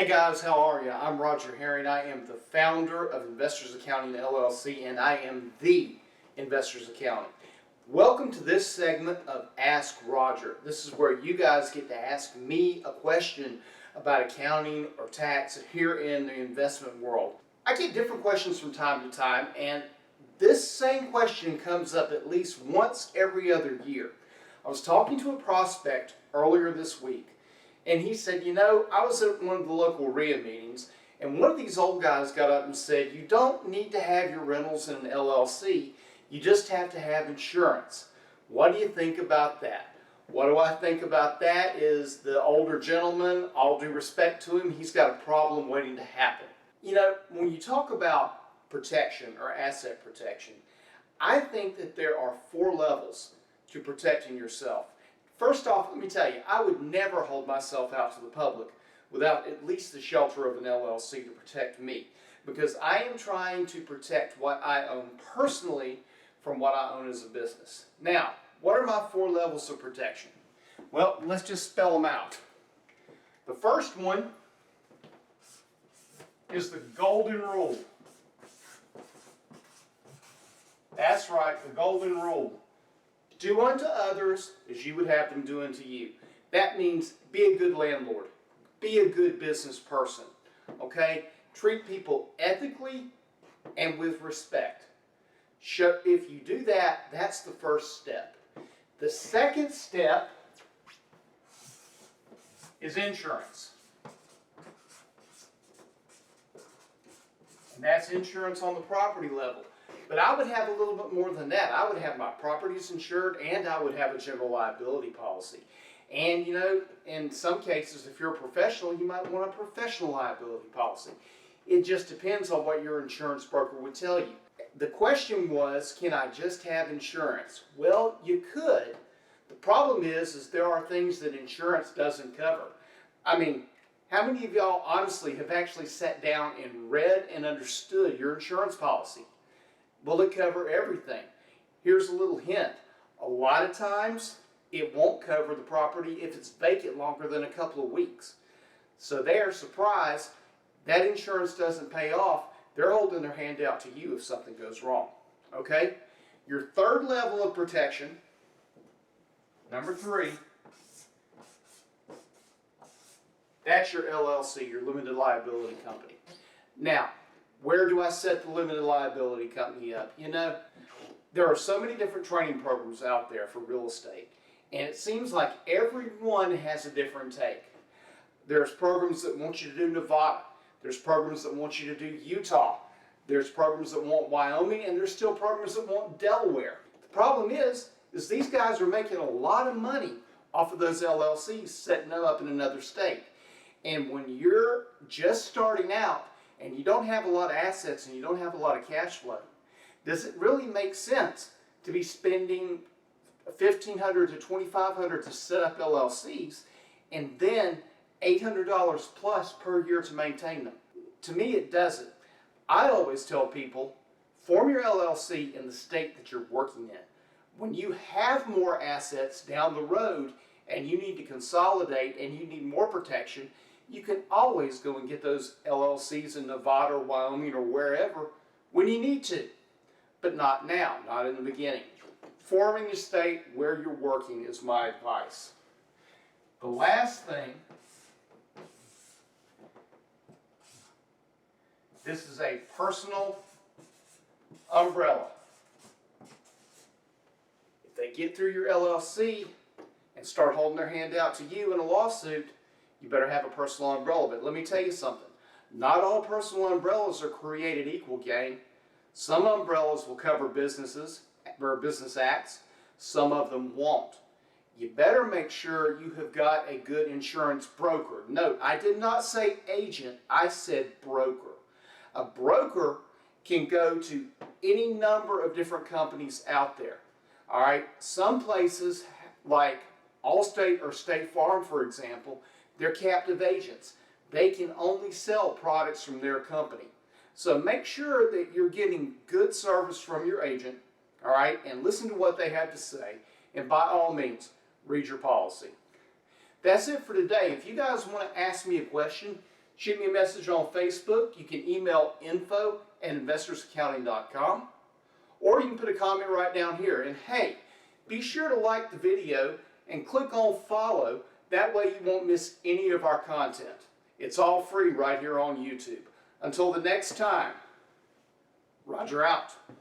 Hey guys, how are you? I'm Roger Herring. I am the founder of Investors Accounting LLC, and I am the Investors Accountant. Welcome to this segment of Ask Roger. This is where you guys get to ask me a question about accounting or tax here in the investment world. I get different questions from time to time, and this same question comes up at least once every other year. I was talking to a prospect earlier this week, and he said, I was at one of the local RIA meetings, and one of these old guys got up and said, you don't need to have your rentals in an LLC, you just have to have insurance. What do you think about that? What do I think about that is the older gentleman, all due respect to him, he's got a problem waiting to happen. When you talk about protection or asset protection, I think that there are 4 levels to protecting yourself. First off, let me tell you, I would never hold myself out to the public without at least the shelter of an LLC to protect me, because I am trying to protect what I own personally from what I own as a business. Now, what are my 4 levels of protection? Well, let's just spell them out. The first one is the golden rule. That's right, the golden rule. Do unto others as you would have them do unto you. That means be a good landlord. Be a good business person. Okay? Treat people ethically and with respect. If you do that, that's the first step. The second step is insurance. And that's insurance on the property level. But I would have a little bit more than that. I would have my properties insured, and I would have a general liability policy. And in some cases, if you're a professional, you might want a professional liability policy. It just depends on what your insurance broker would tell you. The question was, can I just have insurance? Well, you could. The problem is there are things that insurance doesn't cover. I mean, how many of y'all honestly have actually sat down and read and understood your insurance policy? Will it cover everything? Here's a little hint. A lot of times, it won't cover the property if it's vacant longer than a couple of weeks. So they're surprised that insurance doesn't pay off. They're holding their hand out to you if something goes wrong. Okay? Your third level of protection, number 3, that's your LLC, your limited liability company. Now, where do I set the limited liability company up? There are so many different training programs out there for real estate, and it seems like everyone has a different take. There's programs that want you to do Nevada. There's programs that want you to do Utah. There's programs that want Wyoming, and there's still programs that want Delaware. The problem is these guys are making a lot of money off of those LLCs setting them up in another state. And when you're just starting out, and you don't have a lot of assets and you don't have a lot of cash flow, does it really make sense to be spending $1,500 to $2,500 to set up LLCs and then $800 plus per year to maintain them? To me, it doesn't. I always tell people, form your LLC in the state that you're working in. When you have more assets down the road and you need to consolidate and you need more protection, you can always go and get those LLCs in Nevada or Wyoming or wherever when you need to. But not now, not in the beginning. Forming a state where you're working is my advice. The last thing, this is a personal umbrella. If they get through your LLC and start holding their hand out to you in a lawsuit, you better have a personal umbrella. But let me tell you something. Not all personal umbrellas are created equal, gang. Some umbrellas will cover businesses or business acts. Some of them won't. You better make sure you have got a good insurance broker. Note, I did not say agent. I said broker. A broker can go to any number of different companies out there. All right? Some places like Allstate or State Farm, for example, they're captive agents. They can only sell products from their company. So make sure that you're getting good service from your agent, all right, and listen to what they have to say. And by all means, read your policy. That's it for today. If you guys want to ask me a question, Shoot me a message on Facebook. You can email info@investorsaccounting.com, or you can put a comment right down here. And hey, be sure to like the video and click on follow. That way you won't miss any of our content. It's all free right here on YouTube. Until the next time, Roger out.